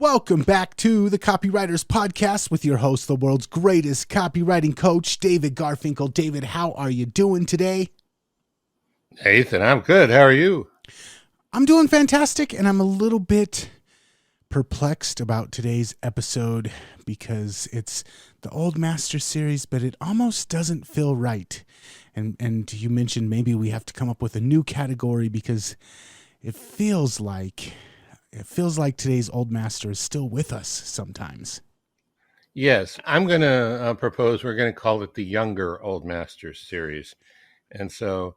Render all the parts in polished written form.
Welcome back to the Copywriters Podcast with your host, the world's greatest copywriting coach, David Garfinkel. David, how are you doing today? Nathan, I'm good. How are you? I'm doing fantastic, and I'm a little bit perplexed about today's episode because it's the Old Master series, but it almost doesn't feel right. And you mentioned maybe we have to come up with a new category because it feels like today's Old Master is still with us sometimes. Yes, I'm going to propose we're going to call it the Younger Old Masters series. And so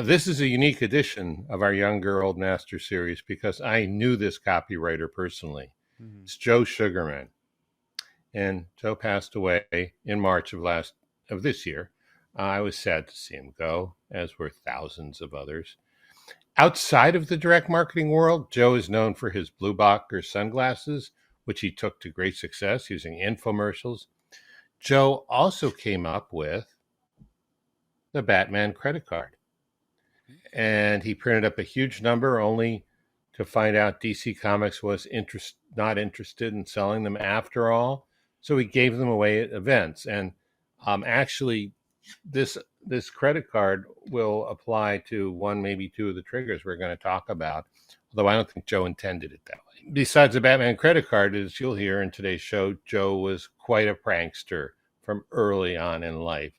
this is a unique edition of our Younger Old Masters series because I knew this copywriter personally. Mm-hmm. It's Joe Sugarman. And Joe passed away in March of this year. I was sad to see him go, as were thousands of others. Outside of the direct marketing world, Joe is known for his BluBlockers sunglasses, which he took to great success using infomercials. Joe also came up with the Batman credit card. And he printed up a huge number only to find out DC Comics was not interested in selling them after all. So he gave them away at events. And actually, this credit card will apply to one, maybe two of the triggers we're going to talk about, although I don't think Joe intended it that way. Besides the Batman credit card, as you'll hear in today's show, Joe was quite a prankster from early on in life.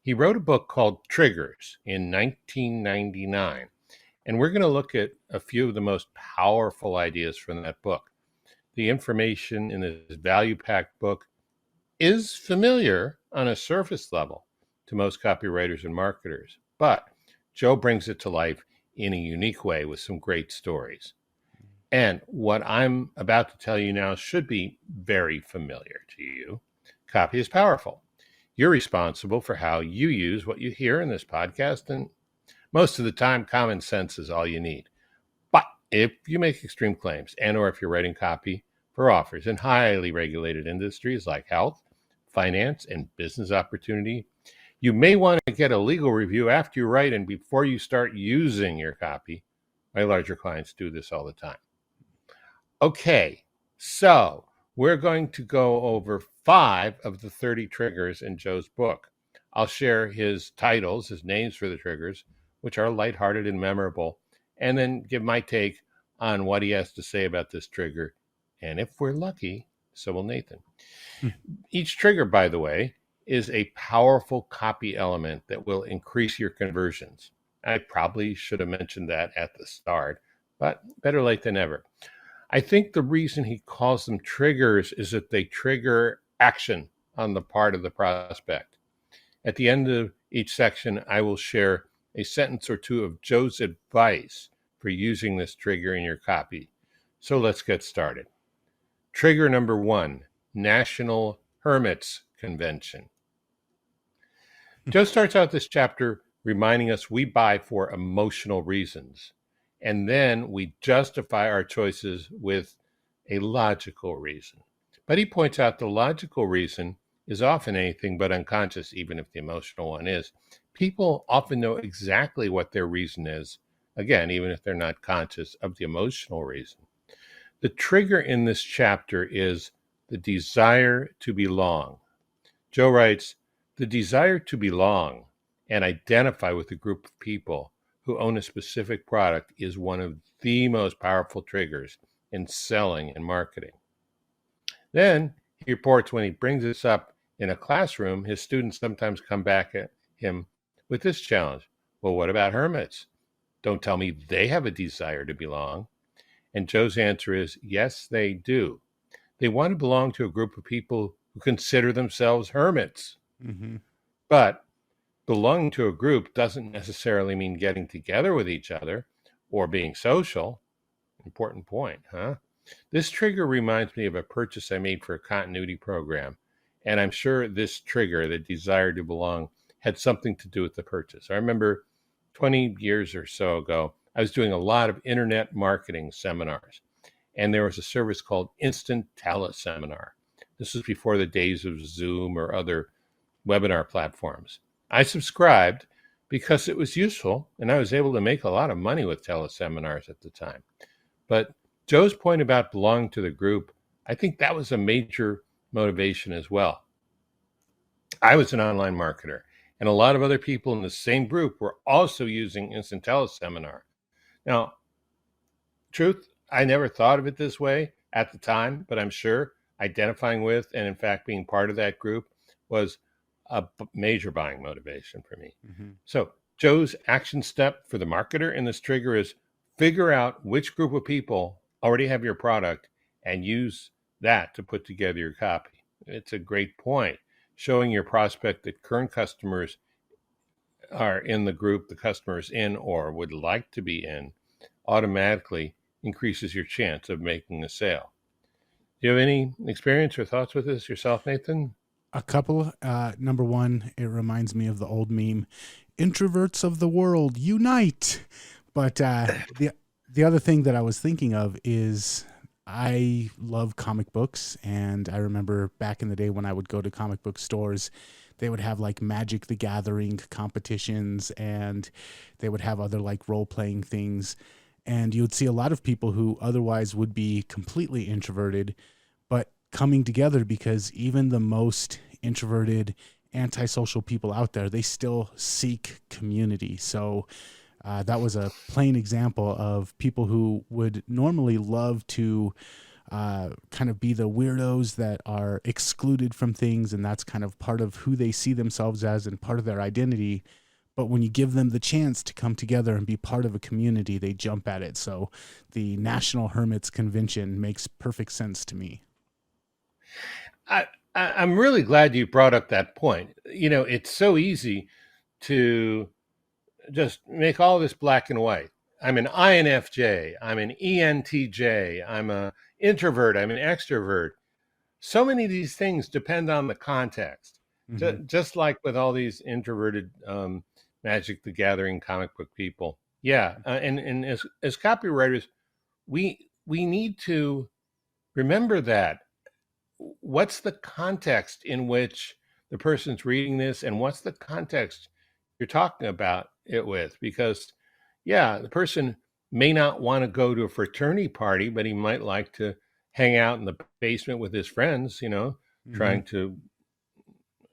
He wrote a book called Triggers in 1999, and we're going to look at a few of the most powerful ideas from that book. The information in this value-packed book is familiar on a surface level to most copywriters and marketers, but Joe brings it to life in a unique way with some great stories. And what I'm about to tell you now should be very familiar to you. Copy is powerful. You're responsible for how you use what you hear in this podcast, and most of the time, common sense is all you need. But if you make extreme claims or if you're writing copy for offers in highly regulated industries like health, finance, and business opportunity, you may want to get a legal review after you write and before you start using your copy. My larger clients do this all the time. Okay, so we're going to go over 5 of the 30 triggers in Joe's book. I'll share his titles, his names for the triggers, which are lighthearted and memorable, and then give my take on what he has to say about this trigger. And if we're lucky, so will Nathan. Each trigger, by the way, is a powerful copy element that will increase your conversions. I probably should have mentioned that at the start, but better late than never. I think the reason he calls them triggers is that they trigger action on the part of the prospect. At the end of each section, I will share a sentence or two of Joe's advice for using this trigger in your copy. So let's get started. Trigger number 1, National Hermits Convention. Joe starts out this chapter reminding us we buy for emotional reasons, and then we justify our choices with a logical reason. But he points out the logical reason is often anything but unconscious, even if the emotional one is. People often know exactly what their reason is, again, even if they're not conscious of the emotional reason. The trigger in this chapter is the desire to belong. Joe writes, the desire to belong and identify with a group of people who own a specific product is one of the most powerful triggers in selling and marketing. Then he reports when he brings this up in a classroom, his students sometimes come back at him with this challenge. Well, what about hermits? Don't tell me they have a desire to belong. And Joe's answer is, yes, they do. They want to belong to a group of people who consider themselves hermits. Mm-hmm. But belonging to a group doesn't necessarily mean getting together with each other or being social. Important point, huh? This trigger reminds me of a purchase I made for a continuity program, and I'm sure this trigger, the desire to belong, had something to do with the purchase. I remember 20 years or so ago, I was doing a lot of internet marketing seminars, and there was a service called Instant Teleseminar. This was before the days of Zoom or other webinar platforms. I subscribed because it was useful, and I was able to make a lot of money with teleseminars at the time. But Joe's point about belonging to the group I think that was a major motivation as well. I was an online marketer, and a lot of other people in the same group were also using Instant Teleseminar. Now, truth, I never thought of it this way at the time, but I'm sure identifying with and, in fact, being part of that group was a major buying motivation for me. Mm-hmm. So, Joe's action step for the marketer in this trigger is figure out which group of people already have your product and use that to put together your copy. It's a great point. Showing your prospect that current customers are in the group the customer is in or would like to be in automatically increases your chance of making a sale. Do you have any experience or thoughts with this yourself, Nathan? A couple. Number one, it reminds me of the old meme, "Introverts of the world, unite." But the other thing that I was thinking of is I love comic books, and I remember back in the day when I would go to comic book stores, they would have like Magic the Gathering competitions, and they would have other like role-playing things. And you would see a lot of people who otherwise would be completely introverted, but coming together because even the most introverted, antisocial people out there, they still seek community. So that was a plain example of people who would normally love to kind of be the weirdos that are excluded from things, and that's kind of part of who they see themselves as and part of their identity. But when you give them the chance to come together and be part of a community, they jump at it. So the National Hermits Convention makes perfect sense to me. I'm really glad you brought up that point. You know, it's so easy to just make all this black and white. I'm an INFJ, I'm an ENTJ, I'm an introvert, I'm an extrovert. So many of these things depend on the context. Mm-hmm. Just like with all these introverted Magic the Gathering comic book people. Yeah, and as copywriters, we need to remember that. What's the context in which the person's reading this, and what's the context you're talking about it with? Because, yeah, the person may not want to go to a fraternity party, but he might like to hang out in the basement with his friends, Mm-hmm. trying to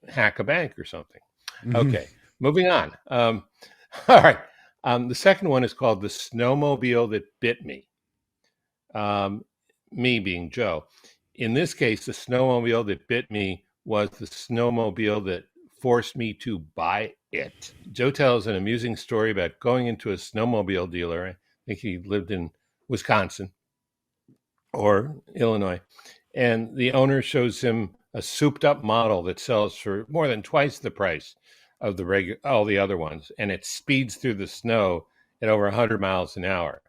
hack a bank or something. Mm-hmm. Okay, moving on. All right. The second one is called The Snowmobile That Bit Me. Me being Joe. In this case, the snowmobile that bit me was the snowmobile that forced me to buy it. Joe tells an amusing story about going into a snowmobile dealer. I think he lived in Wisconsin or Illinois. And the owner shows him a souped up model that sells for more than twice the price of all the other ones. And it speeds through the snow at over 100 miles an hour.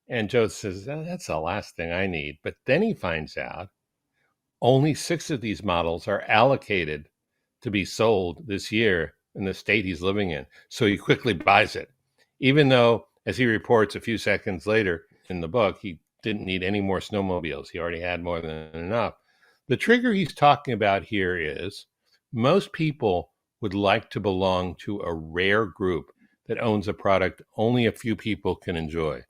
And Joe says, that's the last thing I need. But then he finds out only 6 of these models are allocated to be sold this year in the state he's living in. So he quickly buys it, even though, as he reports a few seconds later in the book, he didn't need any more snowmobiles. He already had more than enough. The trigger he's talking about here is most people would like to belong to a rare group that owns a product only a few people can enjoy.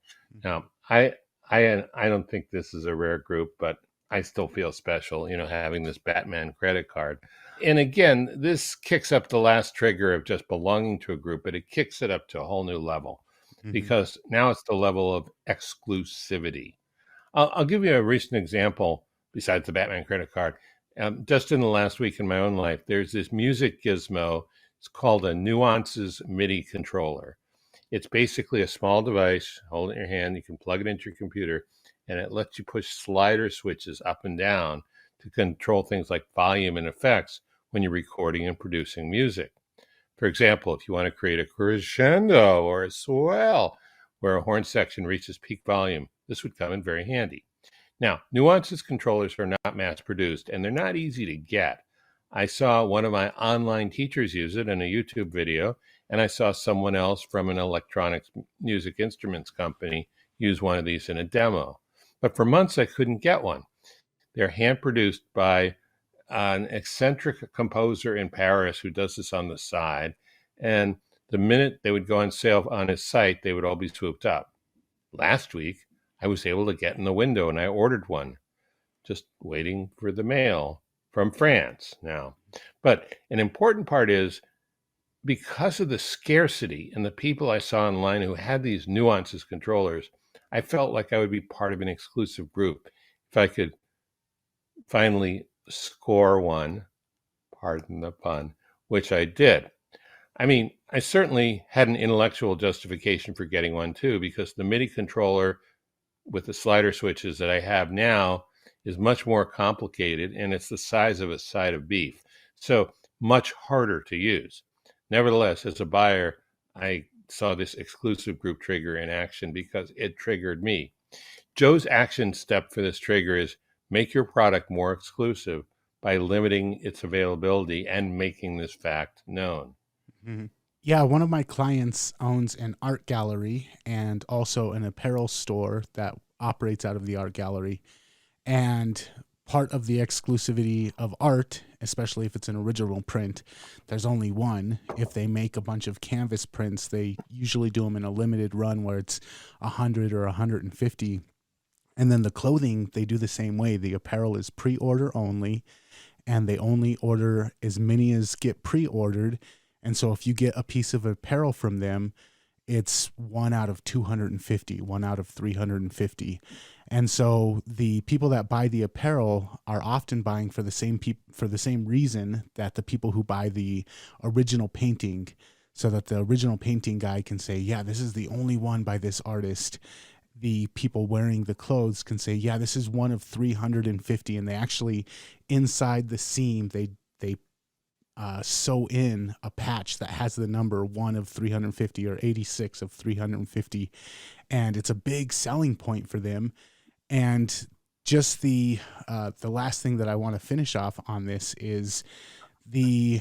Now, I don't think this is a rare group, but I still feel special, having this Batman credit card. And again, this kicks up the last trigger of just belonging to a group, but it kicks it up to a whole new level because now it's the level of exclusivity. I'll give you a recent example besides the Batman credit card. Just in the last week in my own life, there's this music gizmo. It's called a Nuances MIDI controller. It's basically a small device, hold it in your hand, you can plug it into your computer, and it lets you push slider switches up and down to control things like volume and effects when you're recording and producing music. For example, if you want to create a crescendo or a swell where a horn section reaches peak volume, this would come in very handy. Now, Nuances controllers are not mass-produced, and they're not easy to get. I saw one of my online teachers use it in a YouTube video, and I saw someone else from an electronics music instruments company use one of these in a demo. But for months, I couldn't get one. They're hand-produced by an eccentric composer in Paris who does this on the side. And the minute they would go on sale on his site, they would all be swooped up. Last week, I was able to get in the window, and I ordered one. just waiting for the mail from France now. But an important part is because of the scarcity and the people I saw online who had these nuances controllers, I felt like I would be part of an exclusive group if I could finally score one, pardon the pun, which I did. I mean, I certainly had an intellectual justification for getting one too, because the MIDI controller with the slider switches that I have now is much more complicated, and it's the size of a side of beef. So much harder to use. Nevertheless, as a buyer, I saw this exclusive group trigger in action because it triggered me. Joe's action step for this trigger is make your product more exclusive by limiting its availability and making this fact known. Mm-hmm. Yeah, one of my clients owns an art gallery and also an apparel store that operates out of the art gallery. And part of the exclusivity of art, especially if it's an original print, there's only one. If they make a bunch of canvas prints, they usually do them in a limited run where it's 100 or 150. And then the clothing, they do the same way. The apparel is pre-order only, and they only order as many as get pre-ordered. And so if you get a piece of apparel from them, it's 1 out of 250, 1 out of 350. And so the people that buy the apparel are often buying for the same reason that the people who buy the original painting, so that the original painting guy can say, yeah, this is the only one by this artist. The people wearing the clothes can say, yeah, this is 1 of 350. And they actually, inside the seam, they sew in a patch that has the number 1 of 350 or 86 of 350. And it's a big selling point for them. And just the last thing that I want to finish off on this is the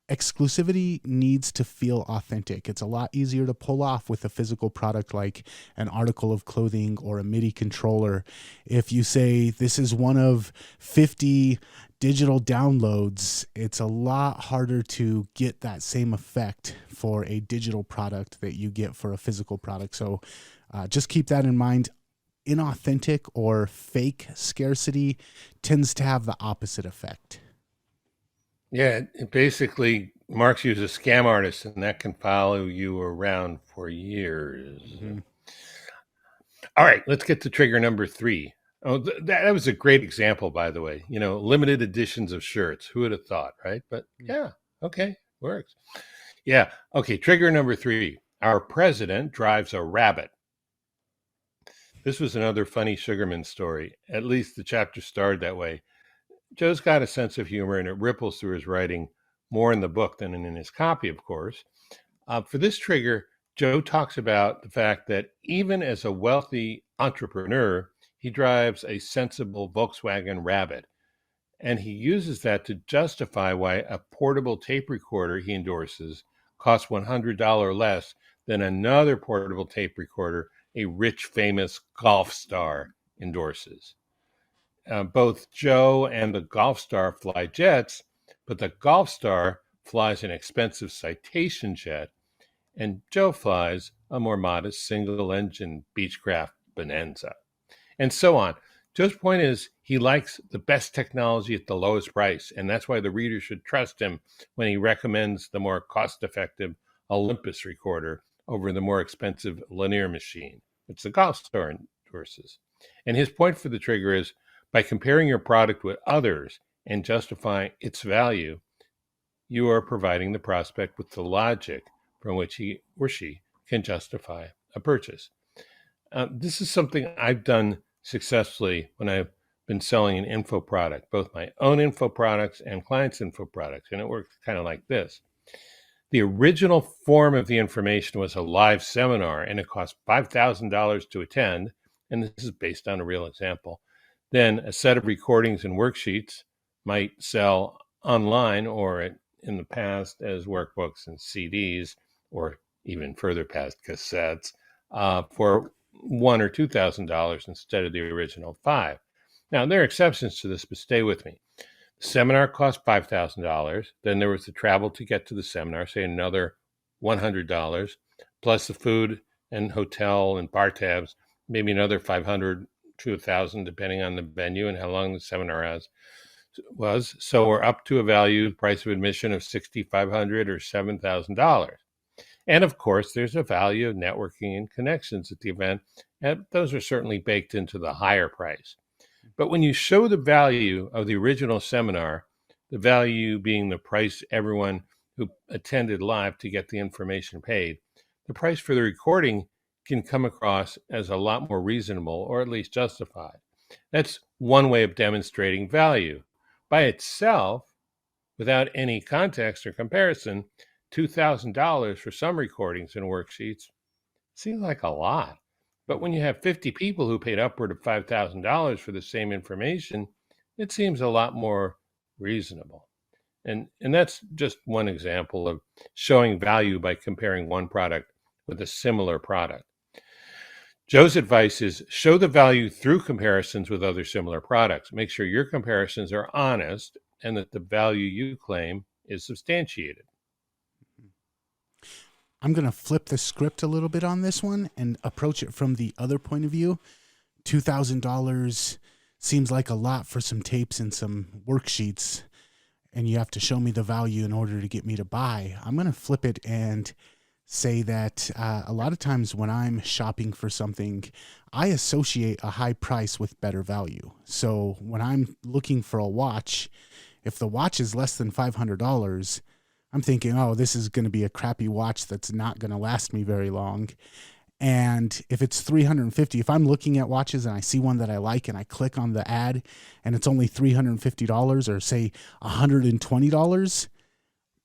exclusivity needs to feel authentic. It's a lot easier to pull off with a physical product like an article of clothing or a MIDI controller. If you say this is 1 of 50 digital downloads, it's a lot harder to get that same effect for a digital product that you get for a physical product. So just keep that in mind. Inauthentic or fake scarcity tends to have the opposite effect. Yeah, it basically marks you as a scam artist, and that can follow you around for years. Mm-hmm. All right, let's get to trigger number 3. Oh, that was a great example, by the way. You know, limited editions of shirts. Who would have thought, right? But yeah, okay, works. Yeah, okay, trigger number 3. Our president drives a rabbit. This was another funny Sugarman story. At least the chapter started that way. Joe's got a sense of humor, and it ripples through his writing more in the book than in his copy, of course. For this trigger, Joe talks about the fact that even as a wealthy entrepreneur, he drives a sensible Volkswagen Rabbit. And he uses that to justify why a portable tape recorder he endorses costs $100 less than another portable tape recorder a rich, famous golf star endorses. Both Joe and the golf star fly jets, but the golf star flies an expensive Citation jet, and Joe flies a more modest single-engine Beechcraft Bonanza, and so on. Joe's point is he likes the best technology at the lowest price, and that's why the reader should trust him when he recommends the more cost-effective Olympus recorder over the more expensive Lanier machine, which the golf star endorses. And his point for the trigger is, by comparing your product with others and justifying its value, you are providing the prospect with the logic from which he or she can justify a purchase. This is something I've done successfully when I've been selling an info product, both my own info products and clients' info products, and it works kind of like this. The original form of the information was a live seminar, and it cost $5,000 to attend, and this is based on a real example. Then a set of recordings and worksheets might sell online or in the past as workbooks and CDs, or even further past cassettes, for $1,000 or $2,000 instead of the original $5,000. Now, there are exceptions to this, but stay with me. The seminar cost $5,000. Then there was the travel to get to the seminar, say another $100, plus the food and hotel and bar tabs, maybe another $500 to 1,000, depending on the venue and how long the seminar was. So we're up to a value price of admission of $6,500 or $7,000. And of course, there's a value of networking and connections at the event. And those are certainly baked into the higher price. But when you show the value of the original seminar, the value being the price everyone who attended live to get the information paid, the price for the recording can come across as a lot more reasonable, or at least justified. That's one way of demonstrating value. By itself, without any context or comparison, $2,000 for some recordings and worksheets seems like a lot. But when you have 50 people who paid upward of $5,000 for the same information, it seems a lot more reasonable. And that's just one example of showing value by comparing one product with a similar product. Joe's advice is show the value through comparisons with other similar products. Make sure your comparisons are honest and that the value you claim is substantiated. I'm going to flip the script a little bit on this one and approach it from the other point of view. $2,000 seems like a lot for some tapes and some worksheets, and you have to show me the value in order to get me to buy. I'm going to flip it and say that a lot of times when I'm shopping for something, I associate a high price with better value. So when I'm looking for a watch, if the watch is less than $500, I'm thinking, oh, this is going to be a crappy watch that's not going to last me very long. And if it's $350, if I'm looking at watches and I see one that I like and I click on the ad and it's only $350 or say $120,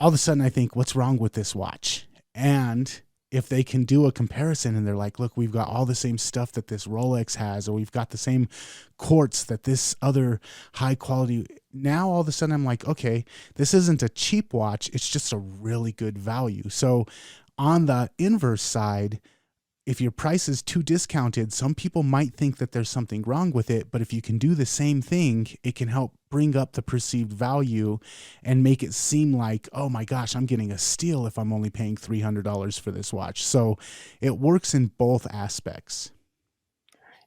all of a sudden I think, what's wrong with this watch? And if they can do a comparison and they're like, look, we've got all the same stuff that this Rolex has, or we've got the same quartz that this other high quality. Now, all of a sudden I'm like, okay, this isn't a cheap watch. It's just a really good value. So on the inverse side, if your price is too discounted, some people might think that there's something wrong with it. But if you can do the same thing, it can help bring up the perceived value and make it seem like, oh my gosh, I'm getting a steal if I'm only paying $300 for this watch. So it works in both aspects.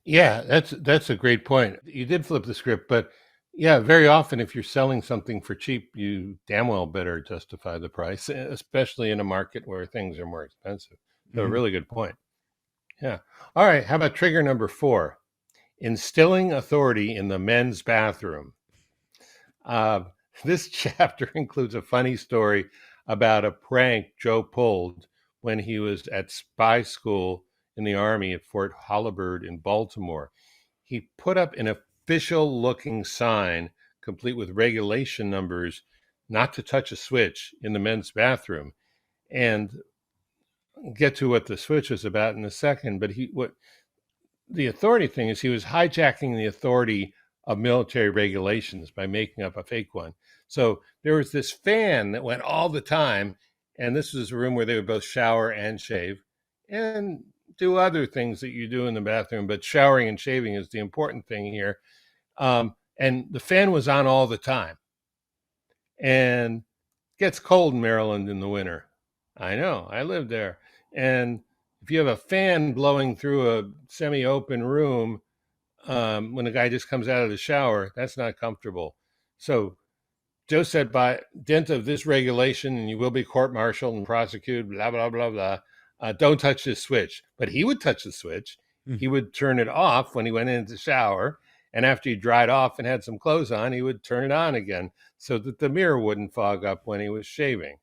Yeah, that's a great point. You did flip the script, but yeah, very often if you're selling something for cheap, you damn well better justify the price, especially in a market where things are more expensive. So a really good point. Yeah. All right. How about trigger number 4? Instilling authority in the men's bathroom. This chapter includes a funny story about a prank Joe pulled when he was at spy school in the Army at Fort Holabird in Baltimore. He put up an official looking sign, complete with regulation numbers, not to touch a switch in the men's bathroom. And get to what the switch is about in a second, but what the authority thing is, he was hijacking the authority of military regulations by making up a fake one. So there was this fan that went all the time, and this was a room where they would both shower and shave and do other things that you do in the bathroom, but showering and shaving is the important thing here. And the fan was on all the time, and it gets cold in Maryland in the winter. I know, I lived there. And if you have a fan blowing through a semi-open room when a guy just comes out of the shower, that's not comfortable. So Joe said, by dint of this regulation, and you will be court-martialed and prosecuted, blah, blah, blah, blah, don't touch this switch. But he would touch the switch. He would turn it off when he went into the shower. And after he dried off and had some clothes on, he would turn it on again so that the mirror wouldn't fog up when he was shaving.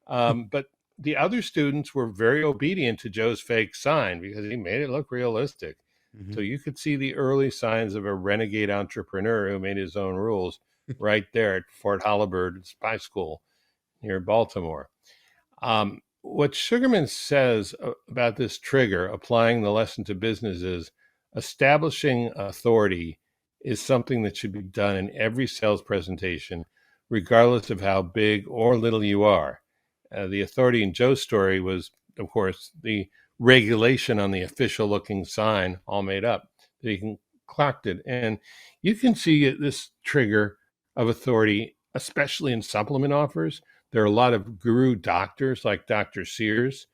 But the other students were very obedient to Joe's fake sign because he made it look realistic. So you could see the early signs of a renegade entrepreneur who made his own rules right there at Fort Holabird Spy School near Baltimore. What Sugarman says about this trigger, applying the lesson to business, is establishing authority is something that should be done in every sales presentation, regardless of how big or little you are. The authority in Joe's story was, of course, the regulation on the official looking sign, all made up, that he concocted. And you can see this trigger of authority, especially in supplement offers. There are a lot of guru doctors like Dr. Sears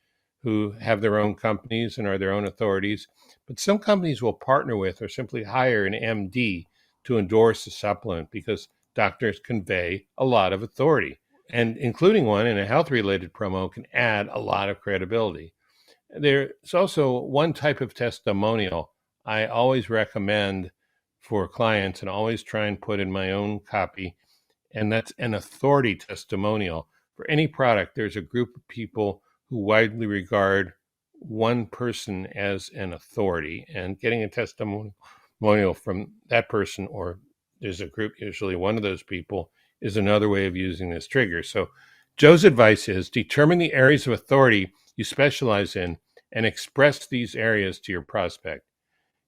who have their own companies and are their own authorities, but some companies will partner with or simply hire an MD to endorse a supplement because doctors convey a lot of authority. And including one in a health related promo can add a lot of credibility. There's also one type of testimonial I always recommend for clients and always try and put in my own copy, and that's an authority testimonial. For any product, there's a group of people who widely regard one person as an authority, and getting a testimonial from that person, or there's a group, usually one of those people, is another way of using this trigger. So Joe's advice is determine the areas of authority you specialize in and express these areas to your prospect.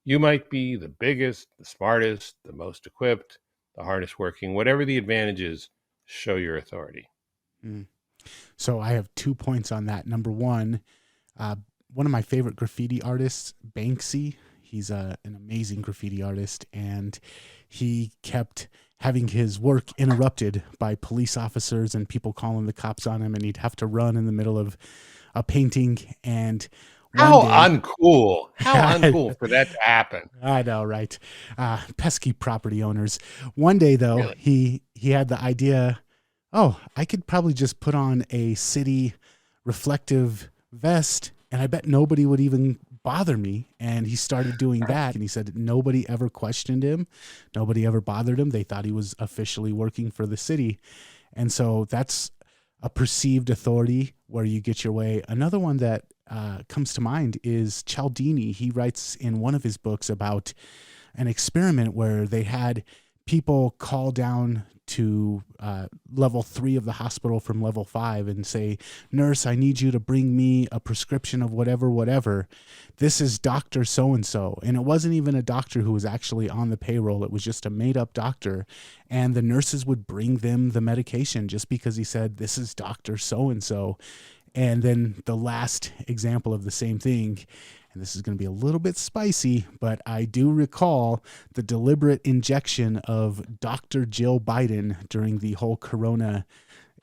You might be the biggest, the smartest, the most equipped, the hardest working, whatever the advantage is, show your authority. So I have 2 points on that. Number one of my favorite graffiti artists, Banksy, he's an amazing graffiti artist, and he kept having his work interrupted by police officers and people calling the cops on him, and he'd have to run in the middle of a painting. And How uncool for that to happen. I know, right? Pesky property owners. One day, though, really? he had the idea, oh, I could probably just put on a city reflective vest, and I bet nobody would even bother me. And he started doing that, and he said nobody ever questioned him. Nobody ever bothered him. They thought he was officially working for the city. And so that's a perceived authority where you get your way. Another one that comes to mind is Cialdini. He writes in one of his books about an experiment where they had people call down to level 3 of the hospital from level 5 and say, nurse, I need you to bring me a prescription of whatever. This is Dr. So-and-so. And it wasn't even a doctor who was actually on the payroll. It was just a made up doctor. And the nurses would bring them the medication just because he said, this is Dr. So-and-so. And then the last example of the same thing, and this is going to be a little bit spicy, but I do recall the deliberate injection of Dr. Jill Biden during the whole corona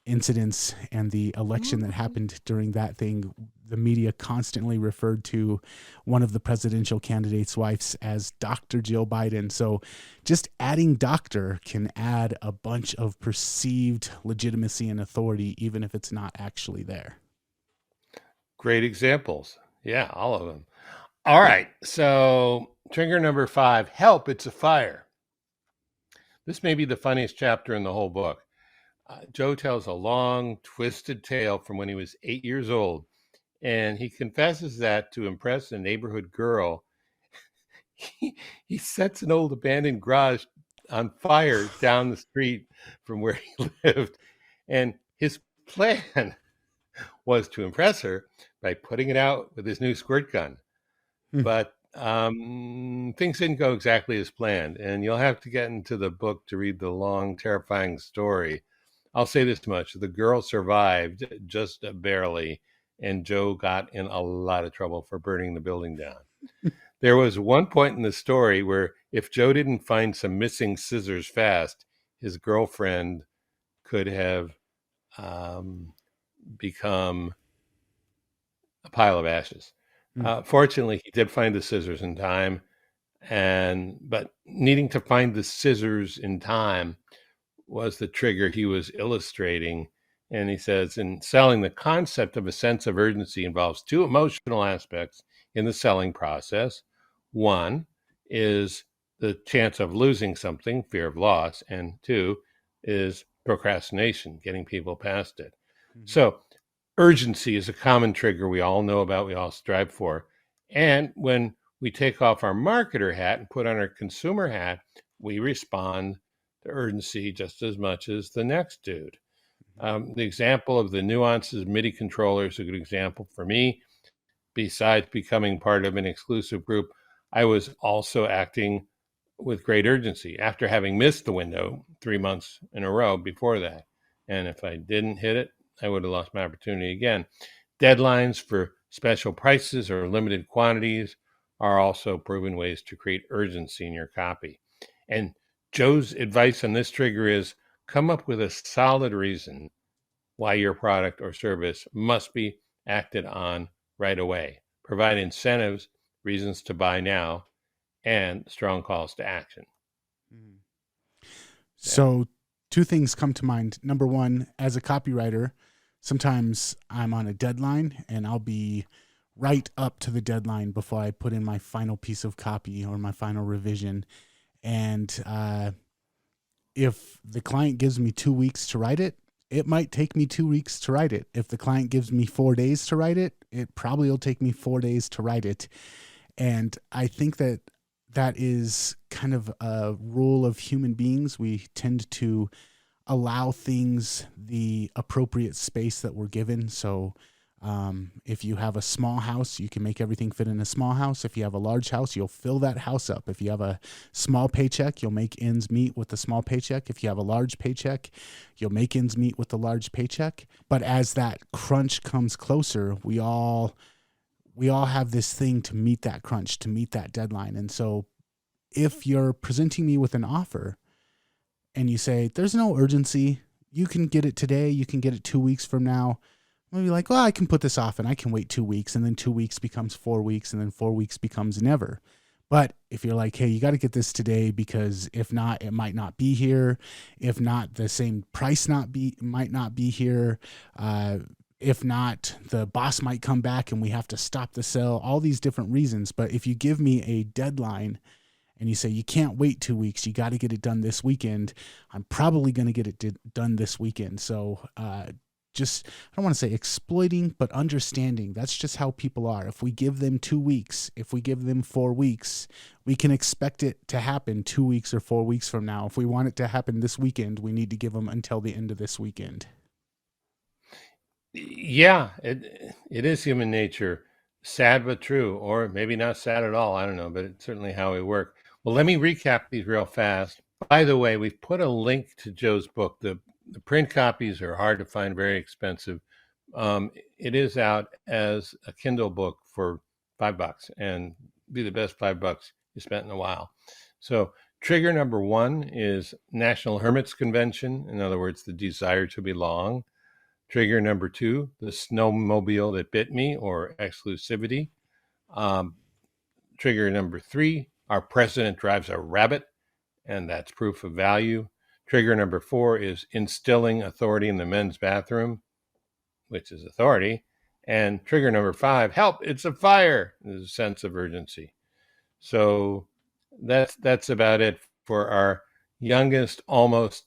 incidents and the election that happened during that thing. The media constantly referred to one of the presidential candidates' wives as Dr. Jill Biden. So just adding doctor can add a bunch of perceived legitimacy and authority, even if it's not actually there. Great examples. Yeah, all of them. All right. So trigger number 5, help, it's a fire. This may be the funniest chapter in the whole book. Joe tells a long, twisted tale from when he was 8 years old, and he confesses that to impress a neighborhood girl, he sets an old abandoned garage on fire down the street from where he lived. And his plan was to impress her by putting it out with his new squirt gun. But things didn't go exactly as planned, and you'll have to get into the book to read the long, terrifying story. I'll say this much. The girl survived just barely, and Joe got in a lot of trouble for burning the building down. There was one point in the story where if Joe didn't find some missing scissors fast, his girlfriend could have become a pile of ashes. Fortunately, he did find the scissors in time, but needing to find the scissors in time was the trigger he was illustrating. And he says, in selling, the concept of a sense of urgency involves 2 emotional aspects in the selling process. One is the chance of losing something, fear of loss, and 2 is procrastination, getting people past it. So urgency is a common trigger we all know about, we all strive for. And when we take off our marketer hat and put on our consumer hat, we respond to urgency just as much as the next dude. The example of the nuances MIDI controller is a good example for me. Besides becoming part of an exclusive group, I was also acting with great urgency after having missed the window 3 months in a row before that. And if I didn't hit it, I would have lost my opportunity again. Deadlines for special prices or limited quantities are also proven ways to create urgency in your copy. And Joe's advice on this trigger is come up with a solid reason why your product or service must be acted on right away. Provide incentives, reasons to buy now, and strong calls to action. So two things come to mind. Number one, as a copywriter, sometimes I'm on a deadline and I'll be right up to the deadline before I put in my final piece of copy or my final revision. And if the client gives me 2 weeks to write it, it might take me 2 weeks to write it. If the client gives me 4 days to write it, it probably will take me 4 days to write it. And I think that that is kind of a rule of human beings. We tend to allow things the appropriate space that we're given. So if you have a small house, you can make everything fit in a small house. If you have a large house, you'll fill that house up. If you have a small paycheck, you'll make ends meet with the small paycheck. If you have a large paycheck, you'll make ends meet with the large paycheck. But as that crunch comes closer, we all have this thing to meet that crunch, to meet that deadline. And so if you're presenting me with an offer and you say, there's no urgency, you can get it today, you can get it 2 weeks from now, I'm gonna be like, well, I can put this off and I can wait 2 weeks, and then 2 weeks becomes 4 weeks, and then 4 weeks becomes never. But if you're like, hey, you got to get this today because if not, it might not be here. If not, the same price might not be here. If not, the boss might come back and we have to stop the sale, all these different reasons. But if you give me a deadline and you say, you can't wait 2 weeks, you got to get it done this weekend, I'm probably going to get it done this weekend. So just, I don't want to say exploiting, but understanding. That's just how people are. If we give them 2 weeks, if we give them 4 weeks, we can expect it to happen 2 weeks or 4 weeks from now. If we want it to happen this weekend, we need to give them until the end of this weekend. Yeah, it is human nature. Sad but true, or maybe not sad at all. I don't know, but it's certainly how we work. Well, let me recap these real fast. By the way, we've put a link to Joe's book. The print copies are hard to find, very expensive. It is out as a Kindle book for $5 and be the best $5 you spent in a while. So trigger number 1 is National Hermits Convention. In other words, the desire to belong. Trigger number 2, the snowmobile that bit me, or exclusivity. Trigger number 3, our president drives a rabbit, and that's proof of value. Trigger number 4 is instilling authority in the men's bathroom, which is authority. And trigger number 5, help, it's a fire. There's a sense of urgency. So that's about it for our youngest, almost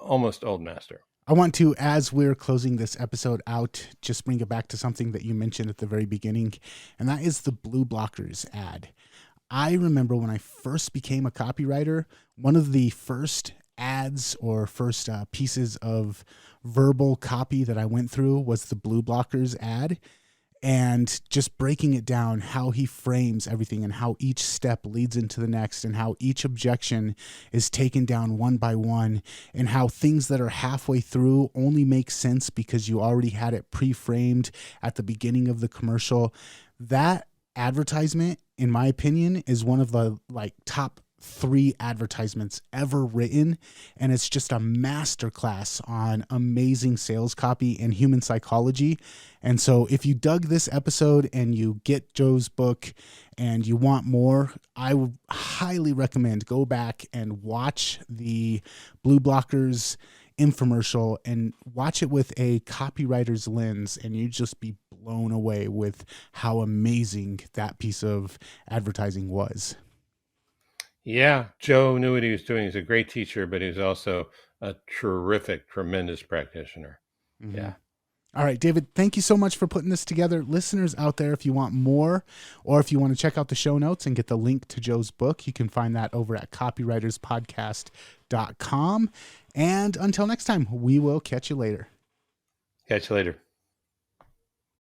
old master. I want to, as we're closing this episode out, just bring it back to something that you mentioned at the very beginning, and that is the BluBlockers ad. I remember when I first became a copywriter, one of the first ads or first pieces of verbal copy that I went through was the BluBlockers ad, and just breaking it down, how he frames everything and how each step leads into the next, and how each objection is taken down one by one, and how things that are halfway through only make sense because you already had it pre-framed at the beginning of the commercial. That advertisement, in my opinion, is one of the top 3 advertisements ever written, and it's just a masterclass on amazing sales copy and human psychology. And so if you dug this episode and you get Joe's book and you want more, I would highly recommend go back and watch the BluBlockers infomercial and watch it with a copywriter's lens, and you just be blown away with how amazing that piece of advertising was. Yeah, Joe knew what he was doing. He's a great teacher, but he's also a tremendous practitioner. Mm-hmm. Yeah. All right, David, thank you so much for putting this together. Listeners out there, if you want more, or if you want to check out the show notes and get the link to Joe's book, you can find that over at copywriterspodcast.com. And until next time, we will catch you later. Catch you later.